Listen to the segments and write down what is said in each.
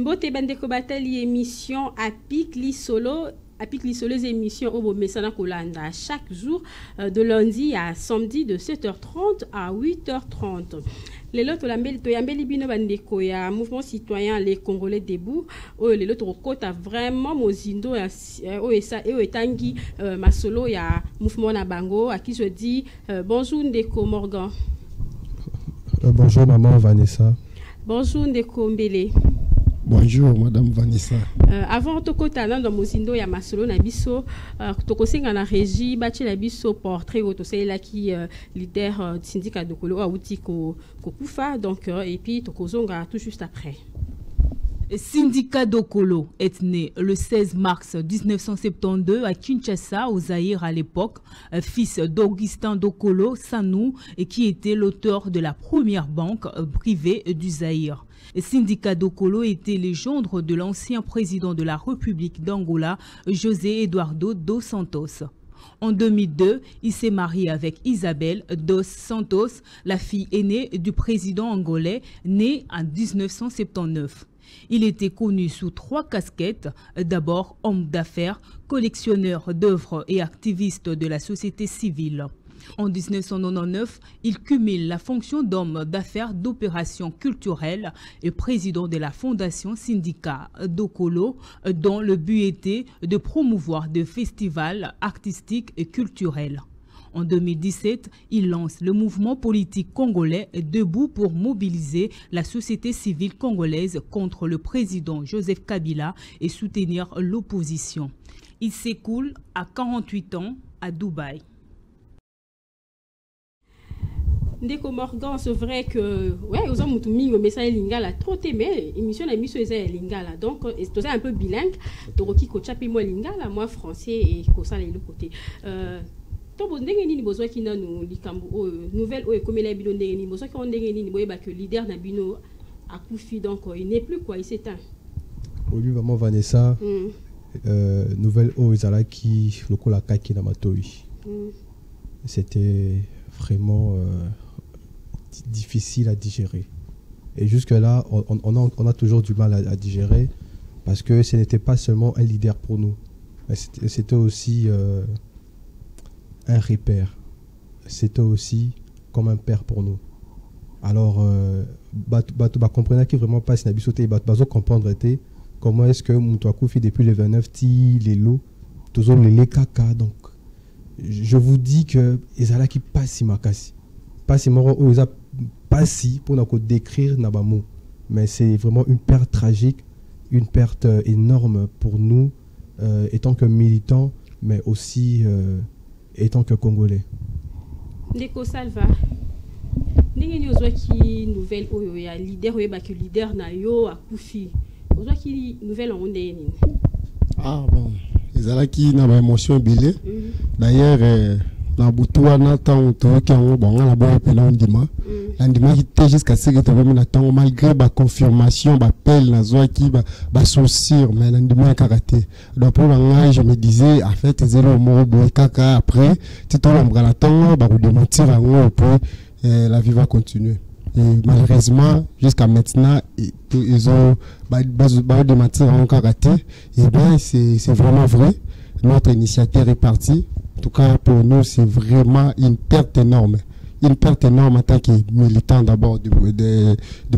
Mbote bandeko batali émission Apik li solo les émissions au Messana Kolanda chaque jour de lundi à samedi de 7h30 à 8h30. Les lots toyambeli bino bandeko ya mouvement citoyen les Congolais debout les lots rokota vraiment mozindo ya etangi masolo ya mouvement na bango à qui je dis bonjour Ndeko Morgan. Bonjour maman Vanessa. Bonjour Ndeko Mbele. Bonjour Madame Vanessa. Avant tokota dans mozindo ya masolo na biso tokosenga na régie bati la biso portrait otosela qui leader syndicat Dokolo auti ko kufa donc et puis tokozonga tout juste après. Syndicat Dokolo est né le 16 mars 1972 à Kinshasa, au Zaïre à l'époque, fils d'Augustin Dokolo Sanou, et qui était l'auteur de la première banque privée du Zaïre. Syndicat Dokolo était le gendre de l'ancien président de la République d'Angola, José Eduardo dos Santos. En 2002, il s'est marié avec Isabelle dos Santos, la fille aînée du président angolais, né en 1979. Il était connu sous 3 casquettes, d'abord homme d'affaires, collectionneur d'œuvres et activiste de la société civile. En 1999, il cumule la fonction d'homme d'affaires d'opérations culturelles et président de la fondation Syndicat Dokolo, dont le but était de promouvoir des festivals artistiques et culturels. En 2017, il lance le mouvement politique congolais Debout pour mobiliser la société civile congolaise contre le président Joseph Kabila et soutenir l'opposition. Il s'écoule à 48 ans à Dubaï. Ndeko Morgan, c'est vrai que ouais, aux hommes mingo message lingala trop aimé émission la mission est lingala donc c'est un peu bilingue toroki ko chapi moi lingala moi français et ko ça les deux côtés to bo ndenge nini bozwa kina no likambo nouvelle comme la bino ndenge nini bozwa ko ndenge nini boyeba que leader na bino akufi donc il n'est plus quoi il s'éteint. Oui maman Vanessa nouvelle ezala qui lokola kaki na matoi. C'était vraiment difficile à digérer. Et jusque-là, on a toujours du mal à digérer parce que ce n'était pas seulement un leader pour nous, mais c'était aussi un repère. C'était aussi comme un père pour nous. Alors, comprenez que vraiment pas si nabi sauté, comprendre comment est-ce que Moutouakou fait depuis le 29 ti les lots, toujours les caca donc. Je vous dis que ezala qui passe makasi passe moro o eza passi pour nous décrire nabamo, mais c'est vraiment une perte tragique, une perte énorme pour nous étant que militants mais aussi étant que congolais. Ndeko Salva ndenge ni ozwa ki nouvelle oyo ya leader oyo ba que leader na yo akufi ozwa ki nouvelle en ndeni. Ah bon ezalaki na ba émotion bilé d'ailleurs na butua na temps toki en bon na ba pela ndima ndima qui était jusqu'à ce que tu avais na temps malgré ba confirmation ba appel na zo ki ba sourcir mais ndima karaté donc pour moi je me disais en fait zéro mo bo kaka après tu t'en la temps ba démentir en pour la vie va continuer. Et malheureusement, jusqu'à maintenant, ils ont de matière encore raté. Et bien, c'est vraiment vrai. Notre initiative est partie. En tout cas, pour nous, c'est vraiment une perte énorme. Une perte énorme en tant que militant d'abord du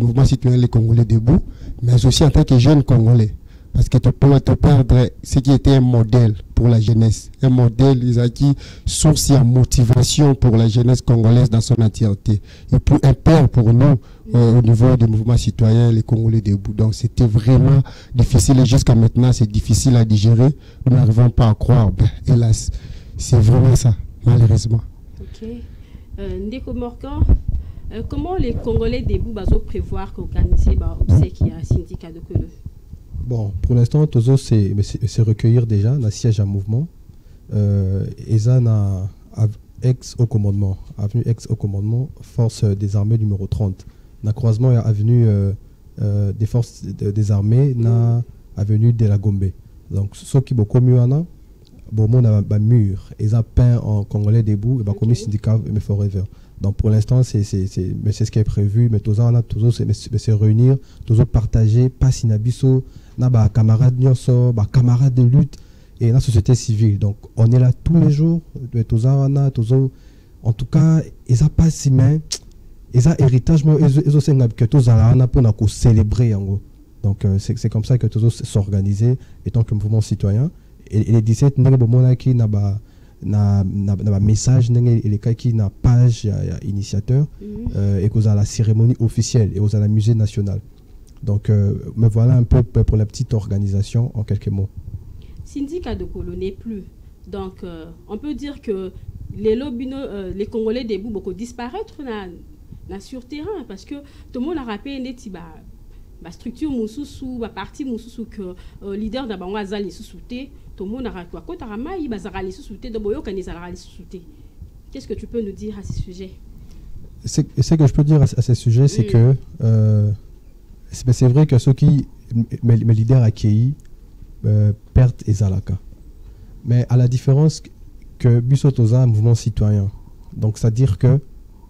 mouvement citoyen Les Congolais Debout, mais aussi en tant que jeune Congolais. Parce que tu peux te perdre ce qui était un modèle pour la jeunesse. Un modèle qui source de motivation pour la jeunesse congolaise dans son entièreté. Et pour un père pour nous au niveau du mouvement citoyen Les Congolais Debout. Donc c'était vraiment difficile et jusqu'à maintenant c'est difficile à digérer. Nous n'arrivons pas à croire. Ben, hélas, c'est vraiment ça, malheureusement. Ok. Ndeko Morgan, comment les Congolais Debout prévoir qu'organiser obsèques à syndicat de Kolo? Bon, pour l'instant, Tozo, c'est recueillir déjà, la siège à mouvement. Eza na ex au commandement, avenue ex au commandement, force des armées numéro 30. Na croisement et avenue des forces des armées, na avenue de la Gombe. Donc, ce qui est beaucoup mieux, bon on a ba mur et ça peint en congolais debout et ba comme syndicat mais forever. Donc pour l'instant c'est ce qui est prévu, mais tous on a toujours se réunir, toujours partager, pas sinabiso na ba camarades nyonso, ba camarades de lutte et la société civile. Donc on est là tous les jours, tous on a toujours en tout cas ils a pas si main et ça héritage moi ils aussi que tous on a pour célébrer en gros. Donc c'est comme ça que tous s'organiser étant que mouvement citoyen et les 17 ndenge bomona qui na ba na message ndenge les cas qui na page initiateur et cause à la cérémonie officielle et aux à la musée national. Donc me voilà un peu pour la petite organisation en quelques mots. Syndicat de Kolo n'est plus. Donc on peut dire que les les Congolais debout beaucoup disparaître sur terrain parce que tout le monde a rappelé la structure mususu la partie mususu que leader d'abord azali sous-souté tout le monde a quoi quand ramai bazali sous-souté de boyo kanizala sous-souté. Qu'est-ce que tu peux nous dire à ce sujet? Ce que je peux dire à ce sujet c'est que c'est vrai que ceux qui mes leaders accueillis perdent ezalaka, mais à la différence que Busotoza un mouvement citoyen, donc c'est à dire que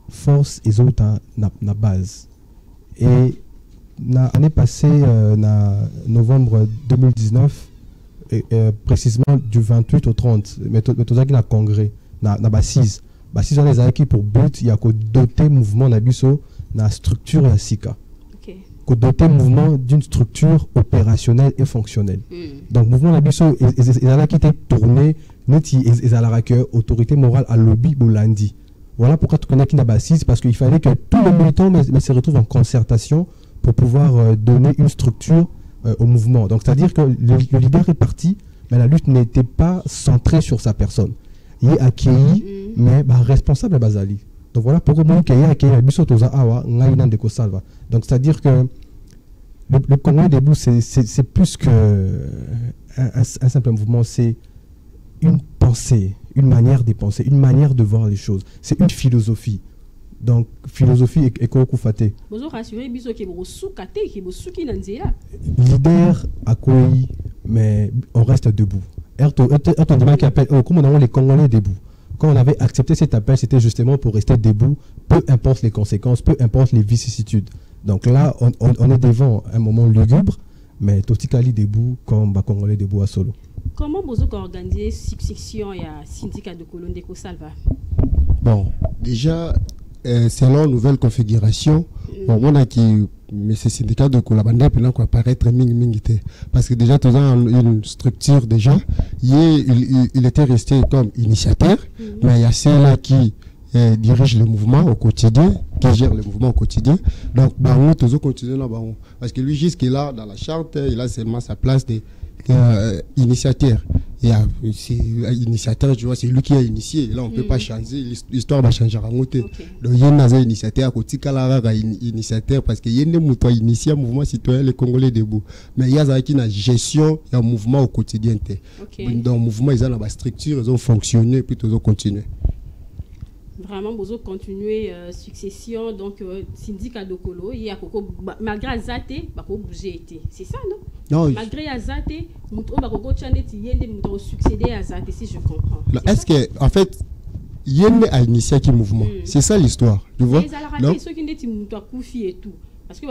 force et autres na base et l'année passée novembre 2019 précisément du 28 au 30 mais tout ça qui na congrès na bassise on les a acquis pour but il y a que doter mouvement na biso na structure ya sika que doter mouvement d'une structure opérationnelle et fonctionnelle. Donc mouvement na biso ils a qui était tourné neti ils a la autorité morale à lobby bolandi. Voilà pourquoi tu connais qui n'a bassise parce qu'il fallait que tous les militants mais se retrouvent en concertation pour pouvoir donner une structure au mouvement. Donc c'est-à-dire que le leader est parti mais la lutte n'était pas centrée sur sa personne. Il est accueilli mais responsable à Bazali. Donc voilà pourquoi moi qui est accueilli à Bisotoza Awa ngaina de Kosalva. Donc c'est-à-dire que le Congo debout c'est plus que un simple mouvement, c'est une pensée, une manière de penser, une manière de voir les choses. C'est une philosophie. Donc philosophie et kokufate. Bonjour rassurer biso ke bosukate ke bosuki na nzela. Leader accueilli mais on reste debout. Qui appelle comme on a les Congolais debout. Quand on avait accepté cet appel, c'était justement pour rester debout, peu importe les conséquences, peu importe les vicissitudes. Donc là, on est devant un moment lugubre, mais Totikali debout comme Congolais debout à solo. Comment vous organisez succession et syndicat de Kolo Ndeko Salva? Bon, déjà, selon nouvelle configuration, bon, on a qui mais ces syndicats de collaborateurs maintenant quoi paraître mingité parce que déjà tous une structure déjà il était resté comme initiateur mais il y a ceux-là qui dirigent le mouvement au quotidien, qui gèrent le mouvement au quotidien. Donc on toujours continuer là parce que lui jusqu'à là dans la charte il a seulement sa place de initiateur. Et initiateur, tu vois, c'est lui qui a initié. Là, on ne peut pas changer. L'histoire va changer à côté. Donc, il y a un initiateur à côté initiateur parce qu'il y a un mouvement initié, un mouvement citoyen, les Congolais debout. Mais il y a une gestion, il y a un mouvement au quotidien. Dans le mouvement, ils ont la structure, ils ont fonctionné, puis ils ont continué. Vraiment, vous continuer succession, donc syndicat de Kolo, il y a malgré Azate, bouger. C'est ça, non? Non. Malgré Azate, on va succéder à Azate, si je comprends. Est-ce que, en fait, il y a un initié qui mouvement? C'est ça l'histoire, tu vois? Non. Ceux qui ont et tout. Parce que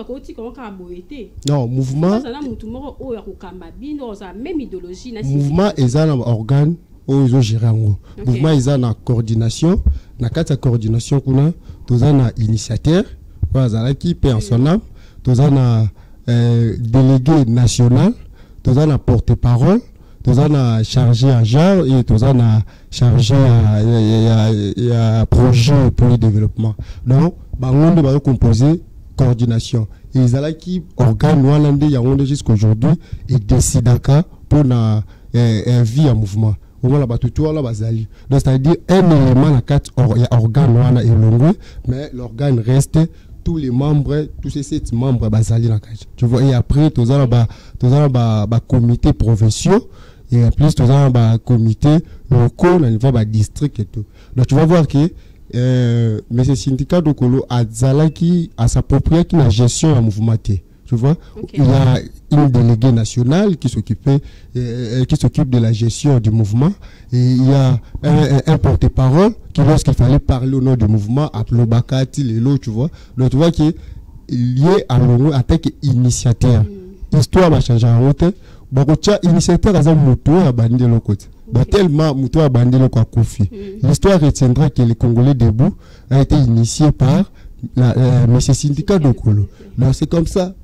non, mouvement. Mouvement est un organe. Ils ont géré en gros. Mouvement ils ont la coordination, na kata coordination kuna, tous na initiateur, voilà qui paie en son âme, tous na délégué national, tous na porte-parole, tous na chargé à genre et tous na chargé à projet pour le développement. Donc, on va composer coordination. Et ils ont qui organe oualande yaonde jusqu'aujourd'hui et décidaka pour na vie en mouvement. Donc c'est-à-dire un élément la carte organe mais l'organe reste tous les membres, tous ces 7 membres basali la carte. Tu vois, et après tous les comités provinciaux et en plus tous les comités locaux au niveau du district et tout. Donc tu vas voir que mais ce syndicat de Kolo a sa propre gestion en mouvement. tu vois. Okay. Il y a une déléguée nationale qui s'occupe de la gestion du mouvement, et il y a un porte-parole qui, lorsqu'il fallait parler au nom du mouvement, appelé Bakati, Lelo, tu vois. Donc tu vois qu'il est lié à l'ONU en tant qu'initiateur. L'histoire va changer en route. Bon, initiateur à Moutou à Bandé le côté. Tellement Moutou à Bandé le Kofi. L'histoire retiendra que les Congolais debout a été initié par M. Syndicat Dokolo. Donc c'est comme ça.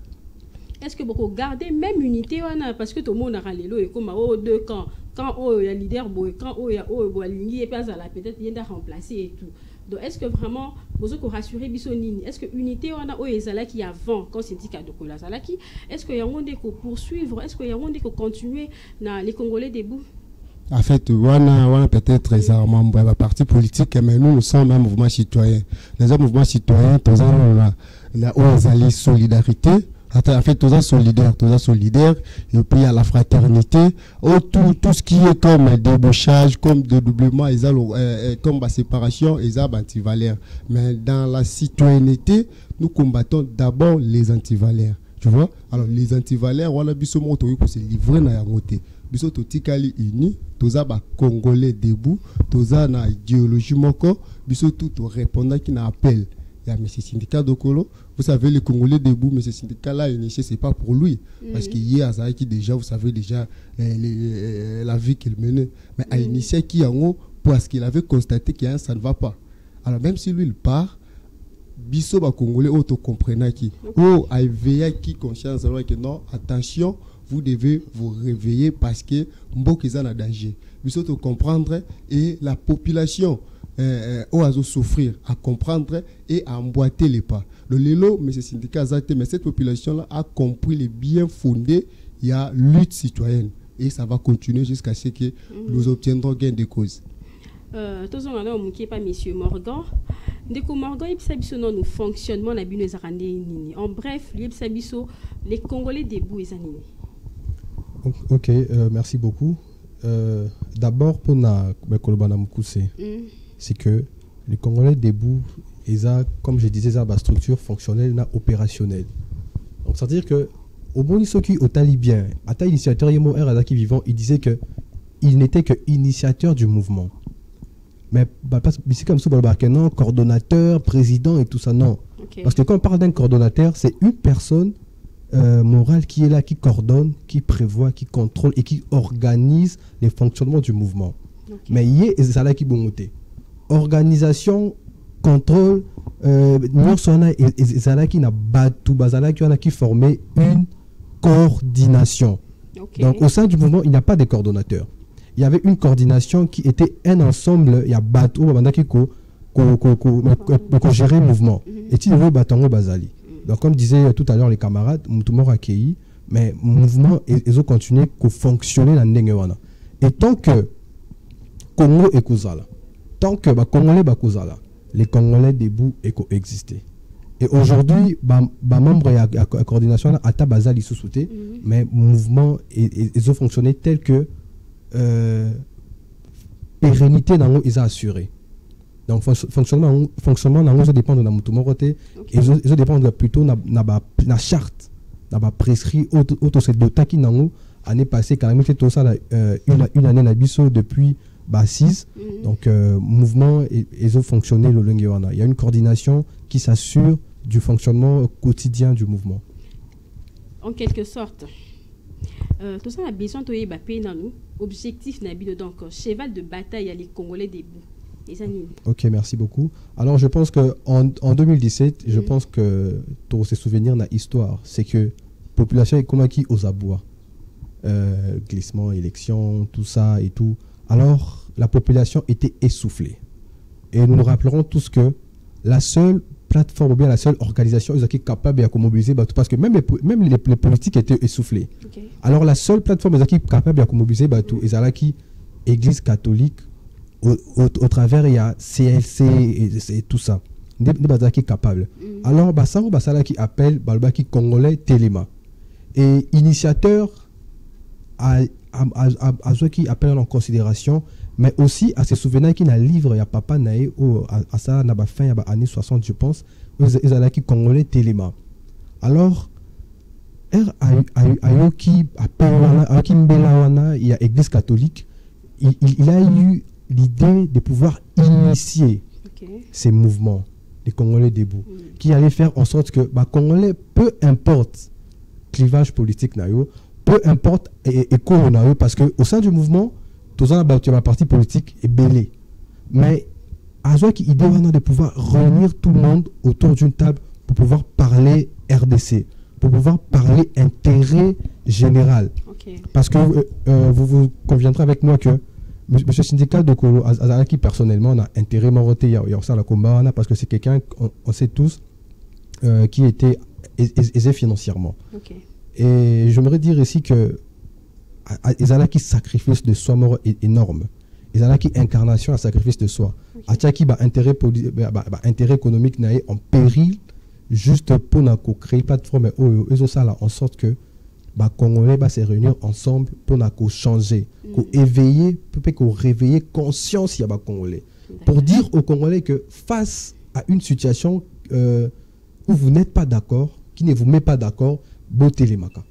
Est-ce que vous gardez même unité parce que tout le monde a râlé et comme deux camps, quand il y a leader quand il y a ligne et peut-être il y a remplacé et tout. Donc est-ce que vraiment vous avez rassuré Bissonini? Est-ce que unité on a qui avant quand syndicat de Kola Zalaki? Est-ce qu'il y a un monde qu'on poursuivre? Est-ce qu'il y a un monde qu'on continuer dans les Congolais debout? En fait, on a peut-être les partis politiques, mais nous sommes un mouvement citoyen. Les mouvements citoyens, tous on a solidarité. En fait, tous solidaires, et puis il y a la fraternité, tout ce qui est comme débauchage, comme dédoublement, comme la séparation, ils ont anti-valeurs. Mais dans la citoyenneté, nous combattons d'abord les anti-valeurs. Tu vois? Alors, les anti-valeurs, on a vu ce mot que c'est livré dans la montée. Biso totikali uni, toza ba Congolais debout, toza na idéologie moko, biso tout répondant qui n'a appel. Il y a M. Syndicat Dokolo. Vous savez, les Congolais debout, M. Syndicat là, initié, c'est pas pour lui. Parce qu'il y a ça qui déjà, vous savez déjà la vie qu'il menait. Mais à initié qui en haut, parce qu'il avait constaté qu'il y a un ça ne va pas. Alors même si lui il part, biso ba Congolais auto comprenant qui, a éveillé qui conscience alors que non, attention, vous devez vous réveiller parce que Mbokizan a danger. Biso to comprendre et la population à souffrir, à comprendre et à emboîter les pas. Le Lelo, mais ce syndicat Zate, mais cette population-là a compris les bien fondés, il y a lutte citoyenne. Et ça va continuer jusqu'à ce que nous obtiendrons gain de cause. Tous on a un pas monsieur Morgan. Ndeko Morgan, il s'agit de nous fonctionnement la bine nini. En bref, il s'agit les Congolais debout et animés. Ok, merci beaucoup. D'abord pour na Kolobana Mukuse. C'est que les Congolais debout, ils ont, comme je disais, une structure fonctionnelle et opérationnelle. Donc, c'est-à-dire que, au bon qui au talibien, à ta initiateur, qui vivant, il disait qu'il n'était que initiateur du mouvement. Mais, c'est comme ça, non, coordonnateur, président et tout ça, non. Okay. Parce que quand on parle d'un coordonnateur, c'est une personne morale qui est là, qui coordonne, qui prévoit, qui contrôle et qui organise les fonctionnements du mouvement. Okay. Mais il y a ça là qui bon monter. Organisation, contrôle, nous sommes qui formait une coordination. Okay. Donc au sein du mouvement, il n'y a pas de coordonnateur. Il y avait une coordination qui était un ensemble, il y a Batou, qui gérait le mouvement. Et tu veux Batango Bazali. Donc comme disaient tout à l'heure les camarades, Moutoumor accueilli, mais le mouvement, ils ont continué à fonctionner dans le. Et tant que Congo et Kouzala, tant que les Congolais debout et coexister. Et aujourd'hui, membre de la coordination à Tabazali sous-souté, mais mouvement ils ont fonctionné tel que pérennité dans ils ont assuré. Donc fonctionnement dans ça dépend de la Moutoumoroté, ils dépendent plutôt de la charte, de la prescrit auto c'est de taki nango année passée quand même tout ça une année na biso depuis 6. Donc mouvement ils ont fonctionné le Lengewana. Il y a une coordination qui s'assure du fonctionnement quotidien du mouvement. En quelque sorte, tout ça a besoin de payer dans nous. Objectif Nabil donc cheval de bataille à les Congolais debout. Ok, merci beaucoup. Alors je pense que en 2017, je pense que tous ces souvenirs dans l'histoire, c'est que population est comme qui aux abois, glissement, élection, tout ça et tout. Alors la population était essoufflée. Et nous nous rappellerons tous que la seule plateforme ou bien la seule organisation qui est capable de mobiliser, parce que même les politiques étaient essoufflés. Okay. Alors la seule plateforme qui est capable de mobiliser, c'est qui Église catholique, au travers il y a CLC et tout ça. Qui est capable. Alors Bassara qui appelle qui Congolais Téléma. Et initiateur à ceux qui appellent en considération, mais aussi à ces souvenirs qui n'a livre, il y a Papa Naé, à ça, n'a pas fin, il y a années 60, je pense, ils ont qui Congolais Téléma. Alors, Ayoki Mbelawana, il y a Église catholique, il a eu l'idée de pouvoir initier ces mouvements, les Congolais debout, qui allaient faire en sorte que Congolais, peu importe clivage politique, peu importe écho, parce qu'au sein du mouvement, tous un parti politique est belé. Mais Azoua qui idée de pouvoir réunir tout le monde autour d'une table pour pouvoir parler RDC, pour pouvoir parler intérêt général. Parce que vous conviendrez avec moi que Monsieur Syndicat de Kolo, qui personnellement a intérêt moroté, il y a aussi la combat, parce que c'est quelqu'un, on sait tous, qui était aisé financièrement. Et j'aimerais dire ici que ils ont qui sacrifice de soi mort énorme. Ils ont qui incarnation à sacrifice de soi. Qui intérêt économique en péril juste pour créer une plateforme ils ont ça là en sorte que Congolais se réunir ensemble pour changer, pour éveiller, pour réveiller conscience il y a Congolais, pour dire aux Congolais que face à une situation où vous n'êtes pas d'accord, qui ne vous met pas d'accord, beauté les maca.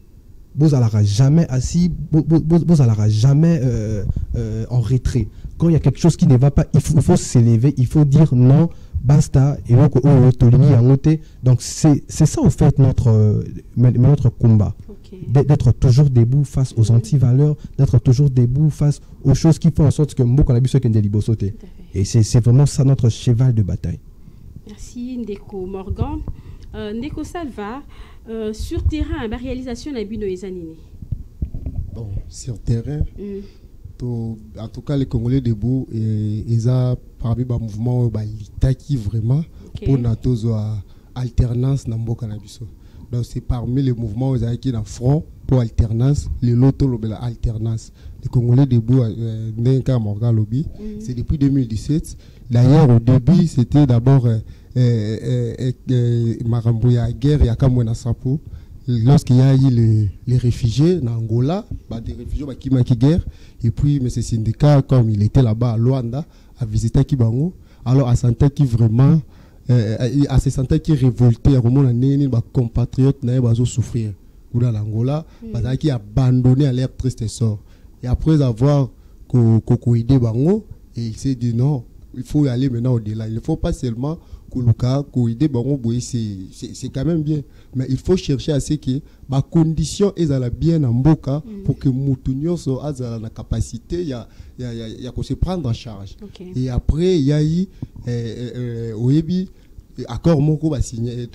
Vous n'allez jamais assis, vous n'allez jamais en retrait. Quand il y a quelque chose qui ne va pas, il faut s'élever, il faut dire non, basta, et donc c'est ça en fait notre combat. D'être toujours debout face aux anti-valeurs, d'être toujours debout face aux choses qui font en sorte que Mboko n'a plus que sauter. Et c'est vraiment ça notre cheval de bataille. Merci Ndeko Morgan. Ndeko Salva, sur terrain, la réalisation n'a bino ezanini. Bon, sur terrain, en tout cas les Congolais debout, ils ont parmi les mouvements qui vraiment pour notre alternance dans Mboka na biso. Donc c'est parmi les mouvements qui dans front pour alternance, les loto alternance. Les Congolais debout, c'est depuis 2017. D'ailleurs au début c'était d'abord Marambouya guerre et Akamwena Sapo. Lorsqu'il y a eu les réfugiés en Angola, des réfugiés qui ont guerre, et puis M. Syndicat, comme il était là-bas à Luanda, a visité Kibango, alors à sentait qui vraiment, à se sentait qui révolté, à comment les compatriotes n'avaient pas souffrir. Ou dans l'Angola, qui a abandonné à l'air triste sort. Et après avoir aidé Bango, et il s'est dit non, il faut aller maintenant au-delà. Il ne faut pas seulement c'est quand même bien, mais il faut chercher à ce que ma condition est bien en Mboka pour que Moutounion soit à la capacité, il y a se prendre en charge. Et après il y a eu accord Moko va signer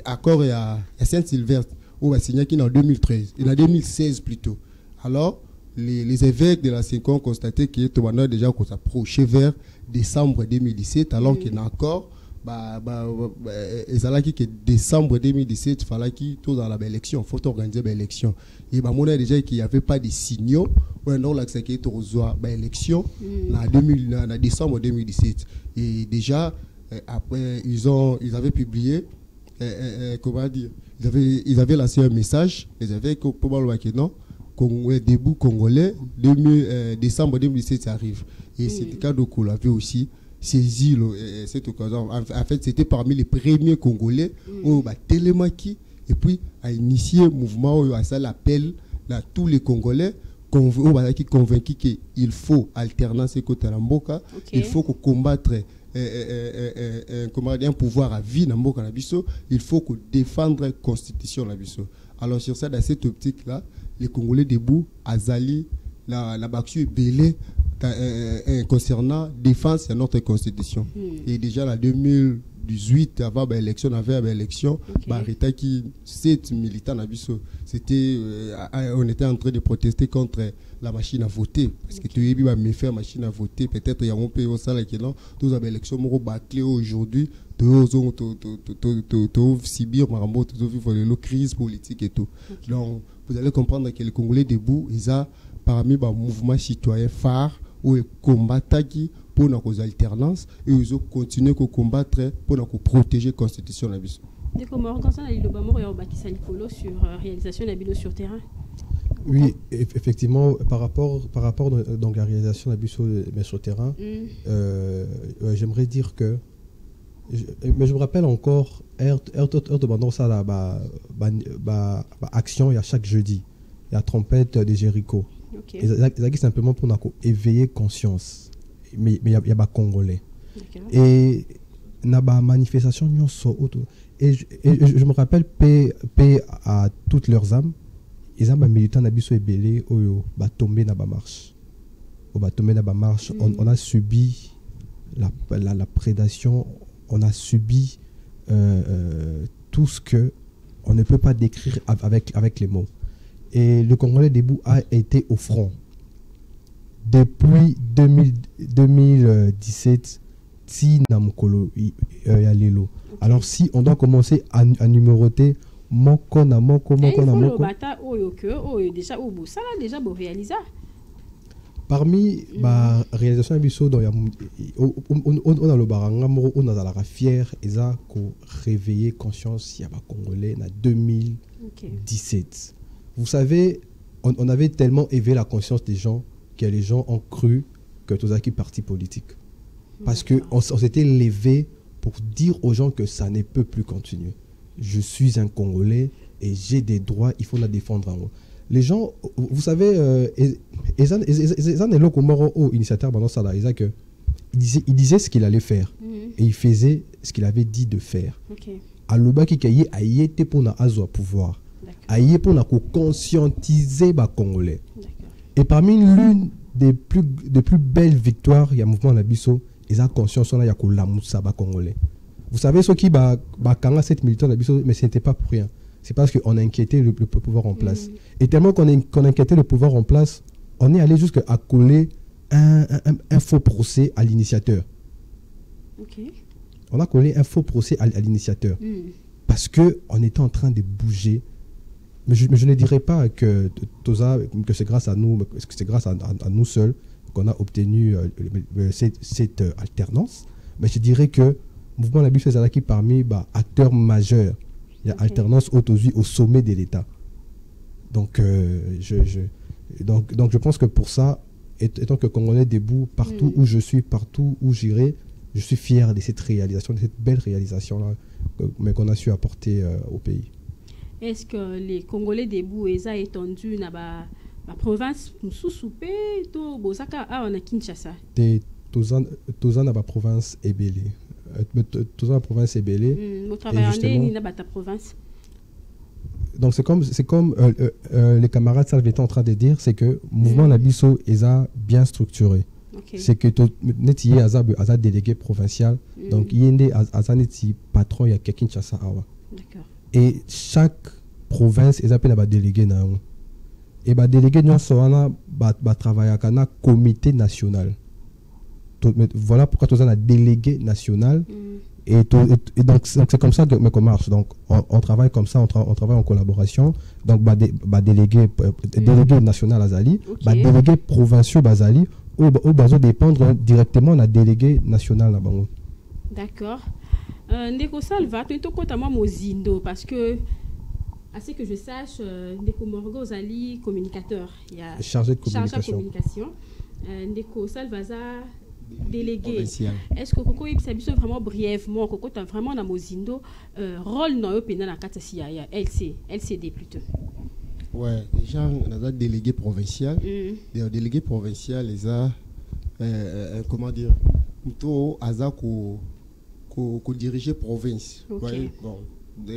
accord à Saint-Sylvestre on va signer qui en 2013 et en 2016 plutôt. Alors les évêques de la Cinq ont constaté que Toubana déjà qu'on s'approchait vers décembre 2017 alors qu'il y a encore que décembre 2017 il fallait qu'il tout dans la élection, faut organiser l'élection et on a déjà qu'il n'y avait pas de signaux non là c'est qu'il élection en décembre 2017 et déjà après ils avaient publié comment dire ils avaient lancé un message ils avaient probablement que non debout congolais décembre 2017 ça arrive et c'est le cas de Kolo avait aussi saisi cette occasion. En fait, c'était parmi les premiers Congolais au Télémaki et puis a initié un mouvement où ça l'appel là tous les Congolais qui convaincus qu'il faut alternance et côté la Mboka, il faut combattre un pouvoir à vie dans Mboka na biso, il faut que défendre la constitution na biso. Alors sur ça dans cette optique là, les Congolais debout azali la baction est belée concernant défense de notre constitution. Et déjà en 2018 avant l'élection, qui 7 militants c'était on était en train de protester contre la machine à voter parce que tu es bien me faire machine à voter peut-être il y a un peu au salaire qui non tous les élections moro bâclé aujourd'hui Sibir Marambo tout vivre la crise politique et tout. Donc vous allez comprendre que les Congolais debout ils ont parmi les mouvements citoyens phares où ils combattent pour nos alternances et ils ont continué à combattre pour protéger la constitution de la biso. Sur réalisation de la biso sur terrain. Oui, effectivement, par rapport donc à la réalisation de la biso sur terrain, j'aimerais dire que Mais je me rappelle encore, action, il y a chaque jeudi. Il y a trompette de Jéricho. Ok. C'est simplement pour éveiller conscience. Mais il y a des Congolais. D'accord. Et il y a des manifestations. Et je me rappelle, paix à toutes leurs âmes. Ils ont des militants qui sont tombés dans la marche. On a subi la prédation, on a subi tout ce que on ne peut pas décrire avec les mots. Et le Congolais debout a été au front depuis 2017. Alors si on doit commencer à numéroter moko na moko. Parmi les réalisations abisso on a le baranga on a la fière eza ko réveiller conscience ya ba Congolais na 2017. Vous savez, on avait tellement éveillé la conscience des gens que les gens ont cru que tout ça qui parti politique. Parce qu'on s'était levé pour dire aux gens que ça ne peut plus continuer. Je suis un Congolais et j'ai des droits, il faut la défendre en haut. Les gens, vous savez, il disait ce qu'il allait faire et il faisait ce qu'il avait dit de faire. Aloba qui a été pour na azo pouvoir. Aïe pour conscientiser les Congolais. Et parmi l'une des plus belles victoires, il y a un mouvement Nabiso, ils ont conscience qu'il y a la moussa Congolais. Vous savez, ceux qui ont 7 militants Nabiso, mais ce n'était pas pour rien. C'est parce qu'on a inquiété le pouvoir en place. Et tellement qu'on a inquiété le pouvoir en place, on est allé jusqu'à coller un faux procès à l'initiateur. On a collé un faux procès à l'initiateur. Parce qu'on était en train de bouger. Mais je ne dirais pas que c'est grâce à nous, que c'est grâce à nous seuls qu'on a obtenu cette alternance. Mais je dirais que le mouvement Nabi Fezalaki parmi acteurs majeurs. Il y a alternance au sommet de l'État. Donc, donc je pense que pour ça, étant que Congolais debout, partout où je suis, partout où j'irai, je suis fier de cette réalisation, de cette belle réalisation-là mais qu'on a su apporter au pays. Est-ce que les Congolais debout ont étendu dans la province sous-soupé to Bosaka on a Kinshasa? Tozan dans la province Ebélé. Tozan la province Ebélé. Vous travaillez dans ta province. Donc c'est comme les camarades Salve étaient en train de dire, c'est que le mouvement Nabiso est bien structuré. C'est que Netiye a délégué provincial, donc il y a un patron, il y a Kinshasa. D'accord. Et chaque province est appelée à délégué. Et délégué, nous avons travaillé avec un comité national. Voilà pourquoi nous avons un délégué national. Et donc, c'est comme ça que marche. Donc, on travaille comme ça, on travaille en collaboration. Donc, délégué national Azali, délégué provincial Bazali, ou dépendre directement de la délégué national. D'accord. Ndeko Salva, tu es totalement Mozindo parce que, à ce que je sache, Ndeko Morgo Zali, communicateur. Il y a chargé de communication. Ndeko Salvaza, délégué. Provincial. Est-ce que Koko Ibsabiso vraiment brièvement, Koko tu as vraiment dans Mozindo, rôle dans le pénal à Katasi, LCD plutôt? Ouais, déjà, on a délégué provincial. Les délégués provincial, les a, comment dire, plutôt Azako. Qu'on dirigeait province. Ouais, bon,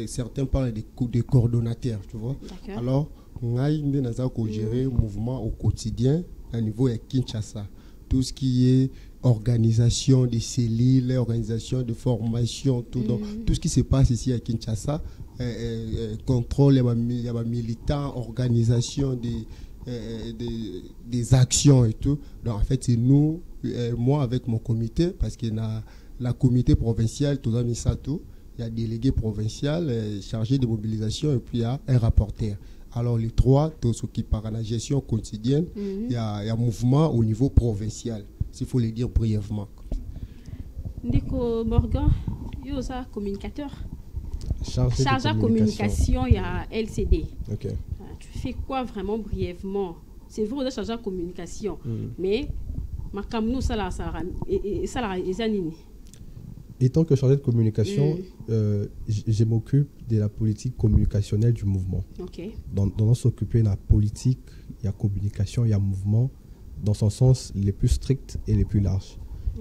certains parlent de coordonnateurs, tu vois. Alors, on a géré le mouvement au quotidien à niveau de Kinshasa. Tout ce qui est organisation des cellules, organisation de formation, tout ce qui se passe ici à Kinshasa, contrôle des militants, organisation des actions et tout. Donc, en fait, c'est nous, moi avec mon comité, parce qu'il y a la comité provinciale, il y a délégué provincial chargé de mobilisation et puis il y a un rapporteur. Alors les trois, tous ceux qui parlent de la gestion quotidienne, il y a un mouvement au niveau provincial, s'il faut le dire brièvement. Ndeko Morgan, il y a un communicateur. Chargé de communication, il y a LCD. Okay. Tu fais quoi vraiment brièvement? C'est vrai, chargé de communication, mais Makamnou, ça la étant que chargé de communication, je m'occupe de la politique communicationnelle du mouvement. Ok. Dans s'occuper de la politique, il y a communication, il y a mouvement, dans son sens les plus stricts et les plus larges.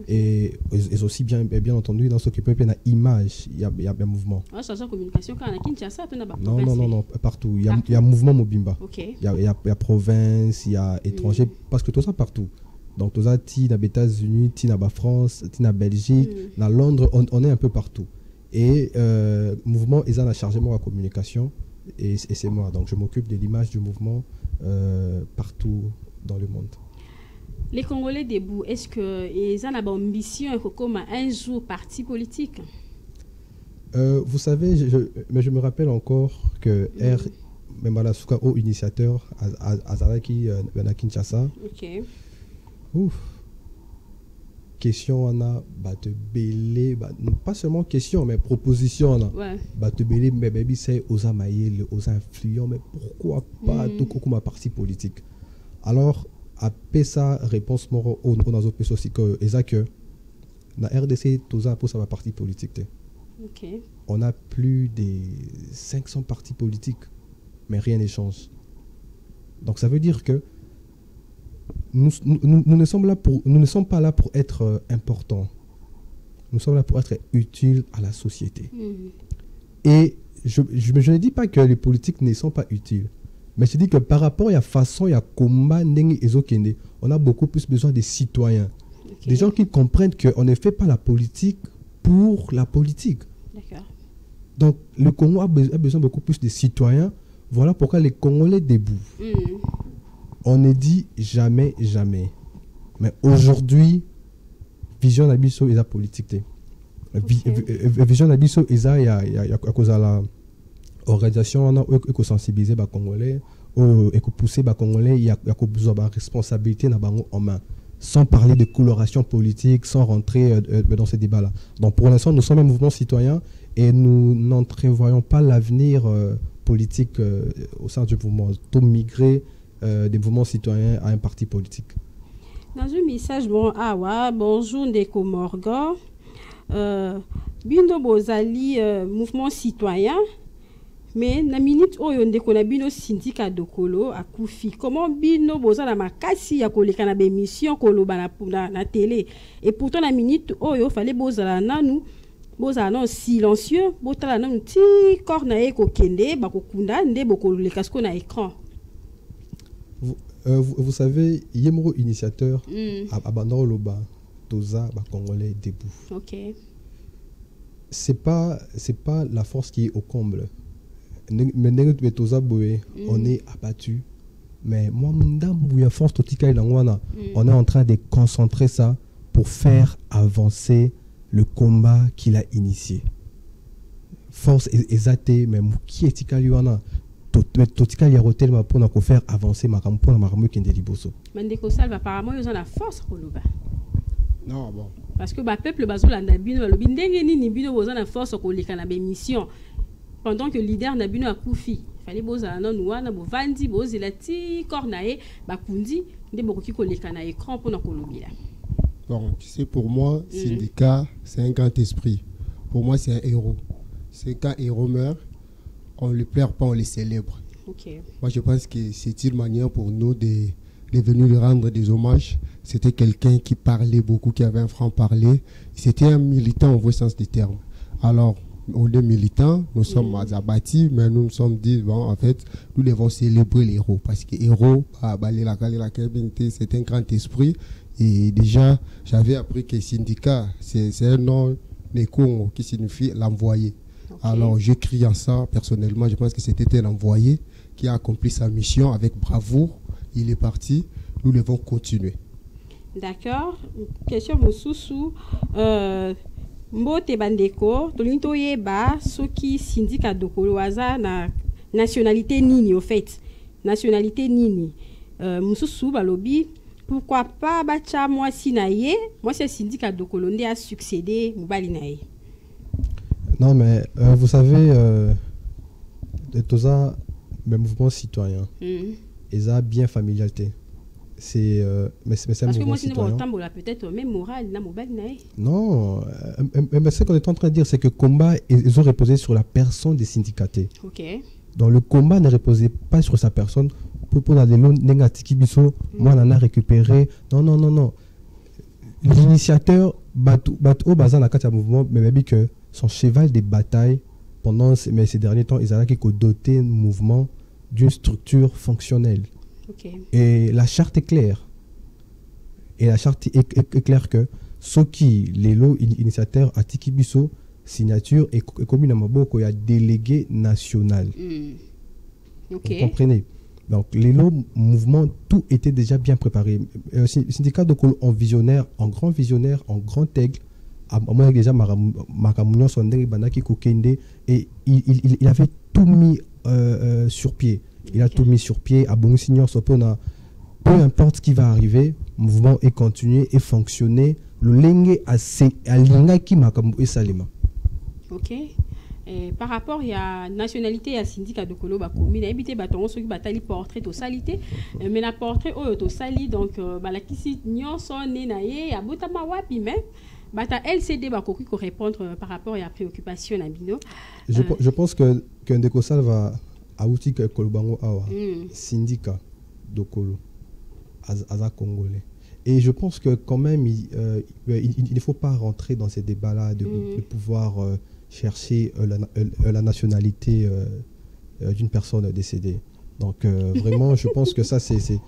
Et aussi, bien entendu, dans s'occuper de l'image, il y a mouvement. Ah, chargé de communication, quand on a Kinshasa, on a pas non, partout. Il y a mouvement Mobimba. Ok. Il y a province, il y a étranger, parce que tout ça partout. Donc, tout ça, tu as les États-Unis, tu as la France, tu as la Belgique, dans Londres, on est un peu partout. Et mouvement, ils ont la chargé moi la communication, et c'est moi. Donc, je m'occupe de l'image du mouvement partout dans le monde. Les Congolais debout, est-ce qu'ils ont l'ambition comme un jour parti politique? Vous savez, je me rappelle encore que même à la au initiateur, Azaraki à Kinshasa. Ok. Ouf. Question, on a te belé, pas seulement question, mais proposition. Ouais. Te belé, mais baby, c'est aux amaïs, aux influents, mais pourquoi pas tout comme un parti politique? Alors, après sa réponse, on a aussi que la RDC, tout ça pour sa parti politique. Okay. On a plus de 500 partis politiques, mais rien ne change. Donc ça veut dire que nous ne sommes pas là pour être importants. Nous sommes là pour être utiles à la société. Et je ne dis pas que les politiques ne sont pas utiles. Mais je dis que par rapport à la façon, il y a combat, on a beaucoup plus besoin des citoyens. Okay. Des gens qui comprennent qu'on ne fait pas la politique pour la politique. Donc, le Congo a besoin beaucoup plus de citoyens. Voilà pourquoi les Congolais debout. On ne dit jamais, jamais. Mais aujourd'hui, vision d'Abisso est la politique. Vision d'Abisso est à cause de la organisation, on a sensibiliser les Congolais, et pousser les Congolais, il y a besoin de responsabilité en main. Sans parler de coloration politique, sans rentrer dans ces débats-là. Donc pour l'instant, nous sommes un mouvement citoyen et nous n'entrevoyons pas l'avenir politique au sein du mouvement. Tout migrer des mouvements citoyens à un parti politique. Dans un message, bonjour Ndeko Morgan. Bindo Bozali, mouvement citoyen. Mais na minute oyo ndeko na bino syndicat dokolo akufi, comment bino boza na makasi ya koleka na émission koloba na télé, et pourtant na minute oyo fallait bozala nanu bozala non silencieux botala nanu ti cornae ko kende bakokunda nde bokoleka sko na écran. Vous savez, Yemro initiateur à Bandaro Loba Toza ba Congolais debout. OK. C'est pas la force qui est au comble. On est abattu. Mais moi, force on est en train de concentrer ça pour faire avancer le combat qu'il a initié. Force exacte, mais qui est Tikaliwana? Totika Yarotel pour faire avancer ma rampo na maramo Kendeliboso. Mandeko Salva, apparemment, ils ont la force pour le bas. Non, bon. Parce que le peuple bazolanda bino le bindenge ni bino boza na force ko leka na mission. Pendant que le leader n'a bino akufi, fallait boza na nuana bo vandi bozela ti cornae bakundi nde bokoki ko leka na écran pour na kolobila. Bon, tu sais, pour moi, syndicat, c'est un grand esprit. Pour moi, c'est un héros. C'est quand un héros meurt, on ne le pleure pas, on le célèbre. Okay. Moi, je pense que c'est une manière pour nous de venir lui rendre des hommages. C'était quelqu'un qui parlait beaucoup, qui avait un franc-parler. C'était un militant au vrai sens du terme. Alors, on est militants, nous sommes abattus, mais nous nous sommes dit, bon, en fait, nous devons célébrer les héros. Parce que héros, c'est un grand esprit. Et déjà, j'avais appris que syndicat, c'est un nom Neko qui signifie l'envoyé. Okay. Alors, j'écris en ça, personnellement, je pense que c'était un envoyé qui a accompli sa mission avec bravoure. Il est parti, nous devons continuer. D'accord. Question Moussousou. Mbote bandeko, tolinto yeba, soki syndicat dokolo aza na nationalité nini au fait. Nationalité nini. Moussousou balobi, pourquoi pas bacha moi sinaye, moi c'est syndicat dokolo nde a succédé mobali naye. Non mais vous savez toza le mouvement citoyen. Ils ont bien familialité. mais c'est un parce que mouvement moi, c'est citoyen. peut-être même moral, Non, mais ce qu'on est en train de dire, c'est que le combat, ils ont reposé sur la personne des syndicatés. Ok. Donc le combat ne reposait pas sur sa personne. Pour la biso, moi, on en a récupéré. Non. L'initiateur, Batou Bazan, la mouvement, mais dit que son cheval de bataille, pendant ces derniers temps, ils ont doté le mouvement d'une structure fonctionnelle. Okay. Et la charte est claire. Et la charte est claire que ceux qui, les lots initiateurs à Tikibiso, signature et commune à Maboko, il y a délégué national. Okay. Vous comprenez? Donc, les lots, mouvements, tout était déjà bien préparé. Le syndicat de Kolo en visionnaire, en grand aigle, à moi déjà Makamounion Sondé, Banaki Kokende, et il avait tout mis sur pied. Il a tout mis sur pied. À Bonsignon Sopona, peu importe ce qui va arriver, le mouvement est continué et fonctionné. Le lengue à l'ingaki Makamu et Salima. Ok. Par rapport à la nationalité à syndicat de Kolo Bakomi, n'habité baton ceux qui batali portrait au salité, mais la portrait au sali donc la kisi nyon son nenaye à botama wapi mais bata LCD bakoki ko répondre par rapport à la préoccupation nabino. Je pense que Ndekosal va à outil que Kolobango awa syndicat de Kolo aza congolais. Et je pense que quand même il ne faut pas rentrer dans ces débats-là de pouvoir chercher la nationalité d'une personne décédée. Donc vraiment, je pense que ça c'est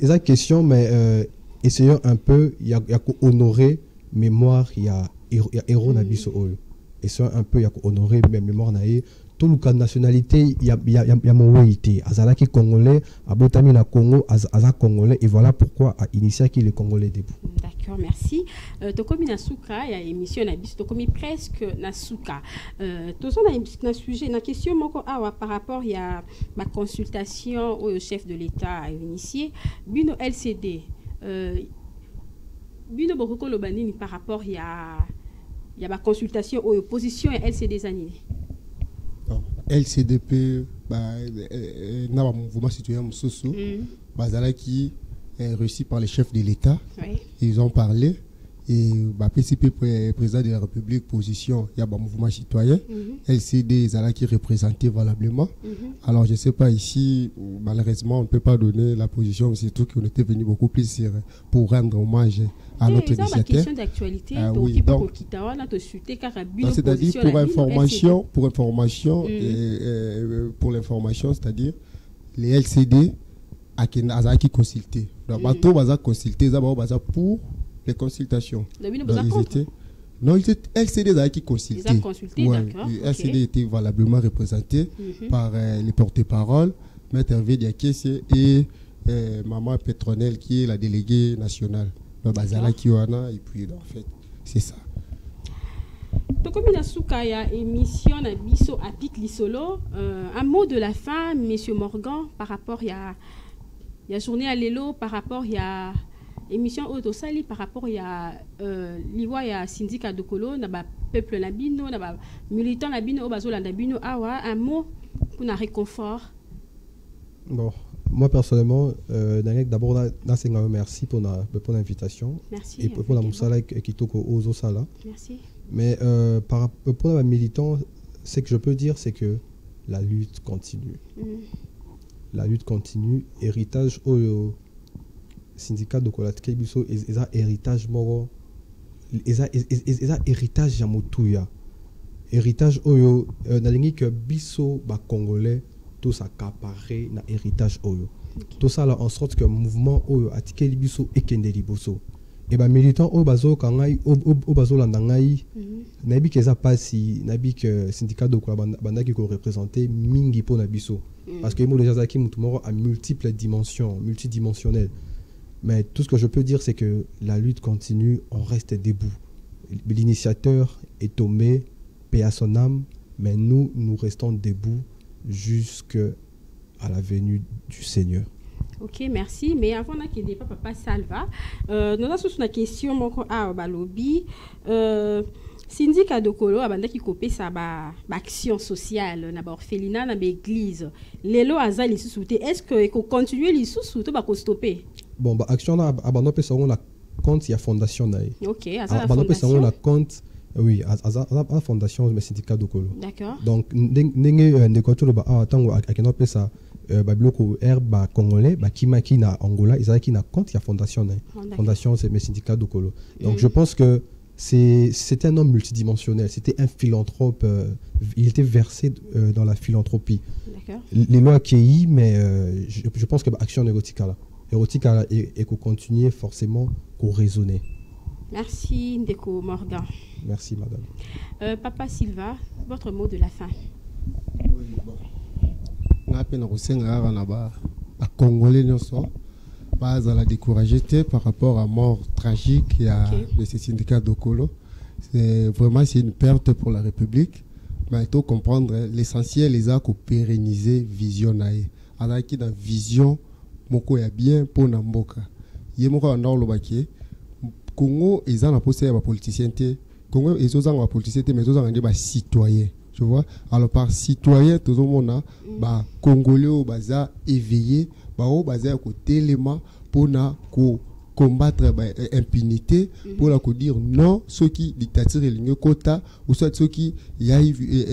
la question, mais essayons un peu, il y a honorer mémoire, il y a héros nabiso oyo. Essayons un peu, il y a honorer mémoire naé. Tout le cas de nationalité, il y a mon ouïté. Azalaki congolais, abotami na Congo, aza congolais, et voilà pourquoi a initié qui les Congolais debout. D'accord, merci. Tokomi Nasuka, il y a émission Nabis, Tokomi presque Nasuka. Tozo na sujet, na question moko awa par rapport il y a ma consultation au chef de l'État a initié. Bino LCD, Bino Boroko Lobanini par rapport il y a ma consultation aux oppositions et LCD Zanini. LCDP, na mouvement citoyen Moussoussou, qui est reçu par les chefs de l'État. Oui. Ils ont parlé. Et PCP, président de la République, position, il y a un mouvement citoyen. LCD, qui est représenté valablement. Alors, je ne sais pas ici, malheureusement, on ne peut pas donner la position, surtout qu'on était venu beaucoup plus pour rendre hommage à notre initiateur. C'est une question d'actualité. Oui, donc, c'est-à-dire pour l'information, c'est-à-dire les LCD qui consulté. Donc, bateau va consulter pour les consultations. Non, ils étaient LCD qui consulté. LCD était valablement représenté par les porte-paroles, Maître Hervé Diakese et Maman Petronel qui est la déléguée nationale. Bazala Kiwana, et puis en fait, c'est ça. Tokomi Nasuka, il y a émission na biso apik lisolo. Un mot de la fin, Monsieur Morgan, par rapport il y a journée à l'élo, par rapport il y a émission autosali, par rapport il y a liwa il y a syndicat de Kolo, na ba peuple nabino, na ba militant nabino, obazola nabino, awa un mot pour un réconfort. Bon. Moi, personnellement, d'abord, merci pour l'invitation. Merci. Et pour la moussala qui toque aux sala. Merci. Mais pour la militant, ce que je peux dire, c'est que la lutte continue. La lutte continue. Héritage au syndicat de Kolat Kebiso, ils ont héritage moro. Ils ont héritage Yamotuya. Héritage oyo, nalingi que biso ba congolais. Tout ça accaparé na héritage oyo. Tout ça là en sorte que mouvement oyo atike libiso et kende liboso. Et ba militant o bazo kangai o bazo landangai nabi keza pasi nabi que syndicat de quoi banda qui ko représenter mingi po na biso parce que mo déjà zaki mutumoro à multiples dimensions, multidimensionnel. Mais tout ce que je peux dire c'est que la lutte continue, on reste debout. L'initiateur est tombé, paix à son âme, mais nous restons debout jusqu'à la venue du Seigneur. Ok, merci. Mais avant qu'il n'y ait pas Papa Salva, nous avons une question à Balobi. syndicat dokolo abanda ki kopé ça ba action sociale na ba orphelinat na ba église lelo azali lisusu te est-ce que eko continuer lisusu to ba ko stopper bon ba action na abanda pe ça on la compte ya fondation na OK azala abanda pe ça on fondation la compte oui azala fondation mais syndicat dokolo d'accord donc ndenge ndekotolo ba tango akeno pe ça babiloko ba congolais ba kimaki na Angola ezalaki na compte ya fondation na fondation c'est mes syndicats dokolo donc je pense que c'était un homme multidimensionnel, c'était un philanthrope, il était versé dans la philanthropie. D'accord. Les lois accueillies mais je pense que action érotique là et qu'on continue forcément qu'on raisonner. Merci Ndeko Morgan. Merci madame. Papa Silva, votre mot de la fin. Oui, bon. Na pena kosenga na ba congolais nyonso pas à la décourager par rapport à mort tragique de ces syndicats dokolo. C'est vraiment une perte pour la République. Mais il faut comprendre l'essentiel les a pérenniser vision nae. Alors qui dans vision moko ya bien pour namboka. Yé moko andao lobaki Congo ils ont posé la politicité. Congo ils ont la politicité mais ils ont des citoyens. Tu vois? Alors par citoyen tout le monde a congolais baza éveillé bao baza ko téléma pour na ko combattre impunité pour la ko dire non ceux qui dictature elingo kota ou soit ceux qui y a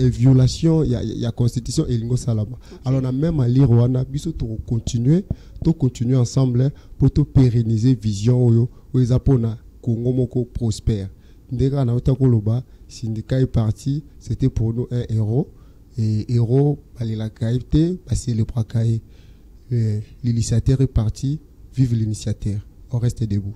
violation il y a constitution elingo salama. Alors on a même à lire wana biso to continuer ensemble pour to pérenniser vision oyo oza pona Congo moko prospère. Ndeka na otakoloba syndicat est parti, c'était pour nous un héros. Et héros, la caïté, c'est le bras caï. L'initiateur est parti, vive l'initiateur. On reste debout.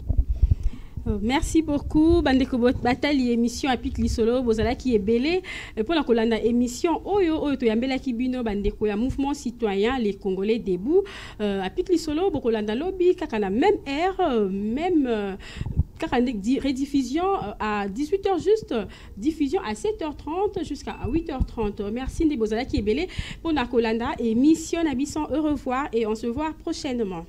Merci beaucoup. Bandeko Batali émission Apik Lisolo bozala qui est belé pour la kolanda émission oyo to yambela kibino bandeko ya mouvement citoyen les Congolais debout Apik Lisolo bokolanda lobby kaka na même air même rediffusion à 18h juste, diffusion à 7h30 jusqu'à 8h30. Merci Ndebozala qui est belé pour la kolanda émission Nabisson. Au revoir et on se voit prochainement.